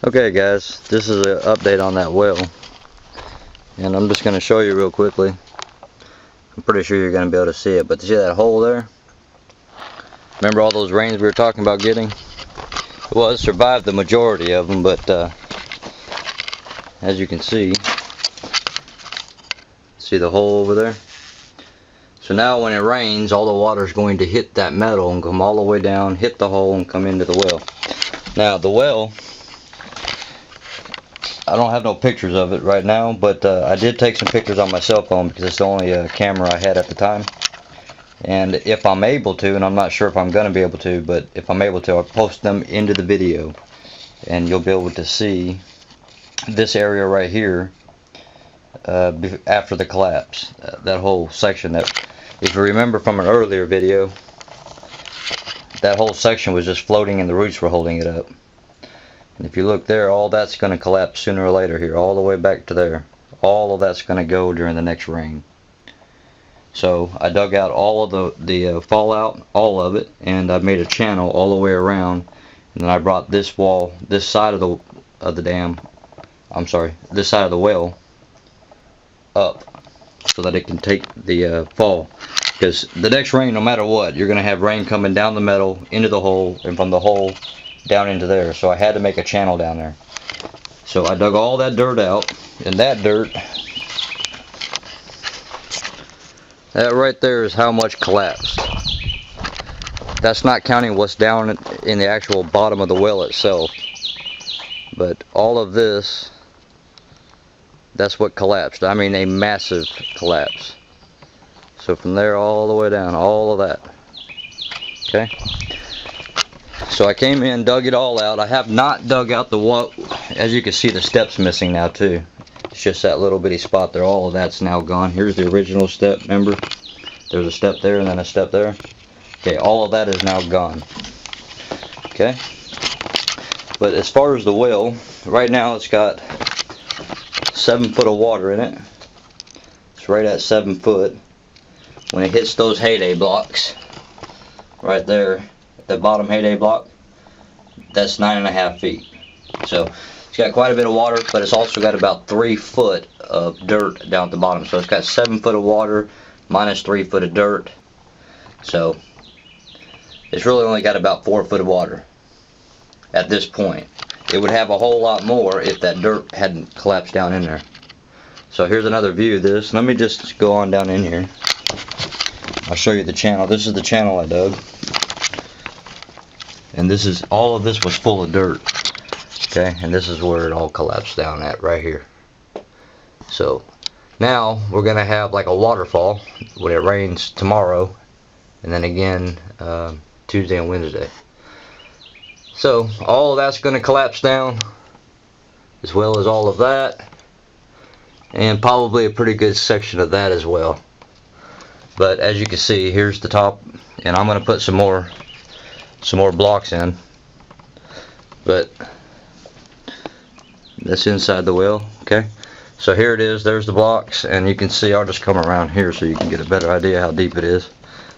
Okay guys, this is an update on that well, and I'm just going to show you real quickly. I'm pretty sure you're going to be able to see it, but see that hole there? Remember all those rains we were talking about getting? Well, it survived the majority of them, but as you can see the hole over there? So now when it rains, all the water is going to hit that metal and come all the way down, hit the hole, and come into the well. Now the well, I don't have no pictures of it right now, but I did take some pictures on my cell phone because it's the only camera I had at the time. And if I'm able to, and I'm not sure if I'm going to be able to, but if I'm able to, I'll post them into the video. And you'll be able to see this area right here after the collapse. That whole section that, if you remember from an earlier video, that whole section was just floating and the roots were holding it up. And if you look there, all that's going to collapse sooner or later here, all the way back to there. All of that's going to go during the next rain. So I dug out all of the fallout, all of it, and I made a channel all the way around. And then I brought this wall, this side of the dam, I'm sorry, this side of the well up so that it can take the fall. Because the next rain, no matter what, you're going to have rain coming down the metal, into the hole, and from the hole down into there. So I had to make a channel down there. So I dug all that dirt out, and that dirt, that right there is how much collapsed. That's not counting what's down in the actual bottom of the well itself. But all of this, that's what collapsed. I mean a massive collapse. So from there all the way down, all of that. Okay. So I came in, dug it all out. I have not dug out the wall. As you can see, the step's missing now too. It's just that little bitty spot there. All of that's now gone. Here's the original step, remember? There's a step there and then a step there. Okay, all of that is now gone. Okay. But as far as the well, right now it's got 7 foot of water in it. It's right at 7 foot. When it hits those heyday blocks, right there, the bottom heyday block, that's 9.5 feet. So it's got quite a bit of water, but it's also got about 3 foot of dirt down at the bottom. So it's got 7 foot of water minus 3 foot of dirt. So it's really only got about 4 foot of water at this point. It would have a whole lot more if that dirt hadn't collapsed down in there. So here's another view of this. Let me just go on down in here. I'll show you the channel. This is the channel I dug. And this is, all of this was full of dirt. Okay, and this is where it all collapsed down at, right here. So now we're going to have like a waterfall when it rains tomorrow, and then again Tuesday and Wednesday. So all of that's going to collapse down, as well as all of that, and probably a pretty good section of that as well. But as you can see, here's the top, and I'm going to put some more blocks in. But that's inside the well. Okay, so here it is. There's the blocks, and you can see, I'll just come around here so you can get a better idea how deep it is.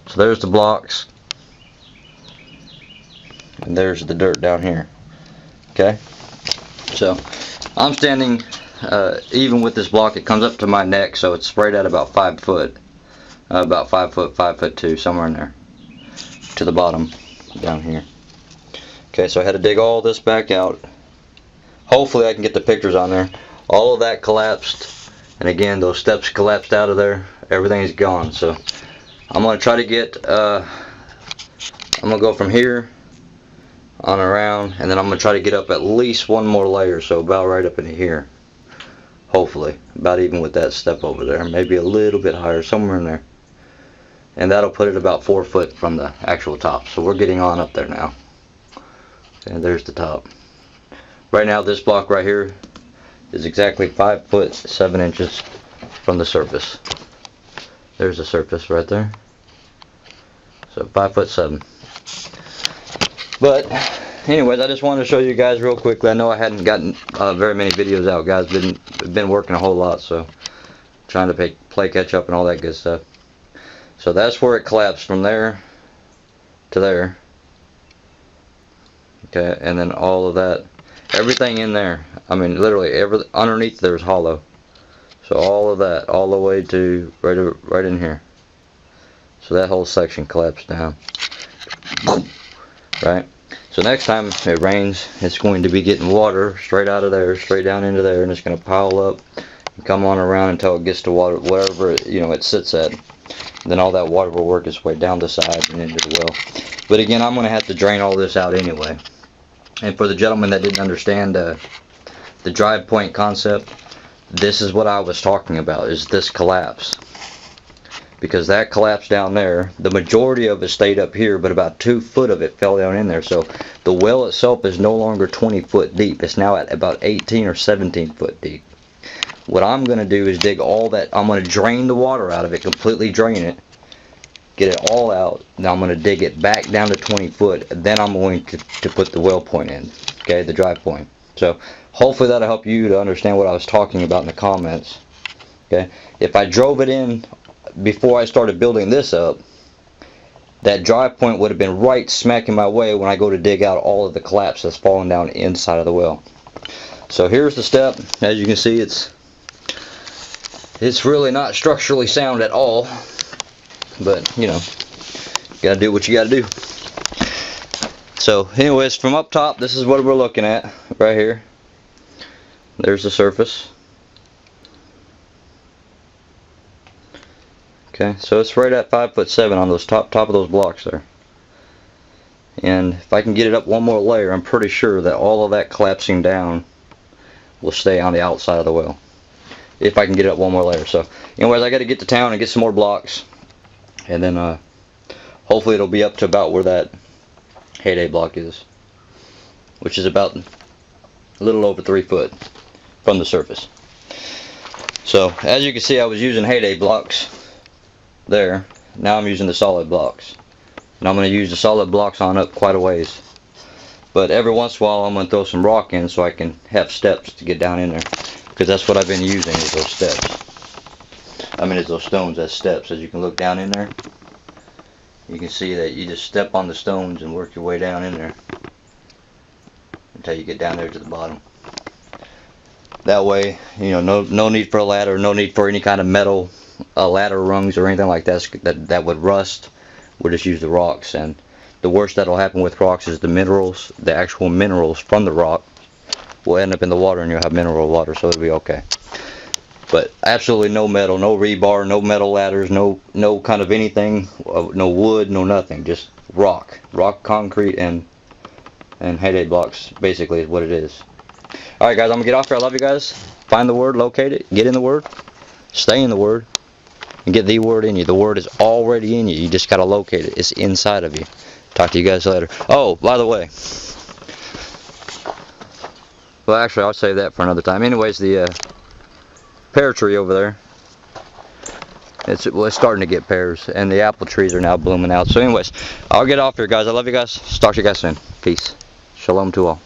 So there's the blocks, and there's the dirt down here. Okay, so I'm standing even with this block. It comes up to my neck, so it's right at about 5 foot. About 5 foot, 5'2", somewhere in there, to the bottom, down here. Okay, so I had to dig all this back out. Hopefully I can get the pictures on there. All of that collapsed, and again, those steps collapsed out of there. Everything's gone. So I'm gonna try to get. I'm gonna go from here on around, and then I'm gonna try to get up at least one more layer, so about right up into here. Hopefully, about even with that step over there, maybe a little bit higher, somewhere in there. And that'll put it about 4 foot from the actual top. So we're getting on up there now. And there's the top. Right now this block right here is exactly 5 foot 7 inches from the surface. There's the surface right there. So 5 foot 7. But anyways, I just wanted to show you guys real quickly. I know I hadn't gotten very many videos out, guys. Been working a whole lot, so trying to play catch up and all that good stuff. So that's where it collapsed, from there to there. Okay, and then all of that, Everything in there, I mean literally underneath there's hollow. So all of that, all the way to right in here. So that whole section collapsed down. Right? So next time it rains, it's going to be getting water straight out of there, straight down into there, and it's going to pile up and come on around until it gets to water, wherever it sits at. And then all that water will work its way down the side and into the well. But again, I'm going to have to drain all this out anyway. And for the gentleman that didn't understand the drive point concept, this is what I was talking about, is this collapse. Because that collapse down there, the majority of it stayed up here, but about 2 foot of it fell down in there. So the well itself is no longer 20 foot deep. It's now at about 18 or 17 foot deep. What I'm going to do is dig all that. I'm going to drain the water out of it, completely drain it, get it all out. Now I'm going to dig it back down to 20 foot. Then I'm going to put the well point in, okay, the drive point. So hopefully that'll help you to understand what I was talking about in the comments. Okay, if I drove it in before I started building this up, that drive point would have been right smack in my way when I go to dig out all of the collapse that's falling down inside of the well. So here's the step. As you can see, it's really not structurally sound at all, but you know, you gotta do what you gotta do. So anyways, from up top, this is what we're looking at right here. There's the surface. Okay, so it's right at 5'7" on those top of those blocks there. And if I can get it up one more layer, I'm pretty sure that all of that collapsing down will stay on the outside of the well. If I can get it up one more layer. So anyways, I got to get to town and get some more blocks, and then hopefully it'll be up to about where that Heyday block is, which is about a little over 3 foot from the surface. So as you can see, I was using Heyday blocks there. Now I'm using the solid blocks, and I'm going to use the solid blocks on up quite a ways. But every once in a while I'm going to throw some rock in so I can have steps to get down in there, because that's what I've been using, is those steps. I mean, it's those stones as steps. As you can look down in there, you can see that you just step on the stones and work your way down in there until you get down there to the bottom. That way, you know, no need for a ladder, no need for any kind of metal ladder rungs or anything like that would rust. We'll just use the rocks, and the worst that'll happen with rocks is the minerals, the actual minerals from the rock will end up in the water, and you'll have mineral water, so it'll be okay. But absolutely no metal, no rebar, no metal ladders, no kind of anything, no wood, no nothing, just rock, concrete, and Heyday blocks basically is what it is. Alright guys, I'm going to get off here. I love you guys. Find the word, locate it, get in the word, stay in the word, and get the word in you. The word is already in you. You just got to locate it. It's inside of you. Talk to you guys later. Oh, by the way, well actually I'll save that for another time. Anyways, the pear tree over there, it's starting to get pears, and the apple trees are now blooming out. So anyways, I'll get off here guys. I love you guys. Talk to you guys soon. Peace. Shalom to all.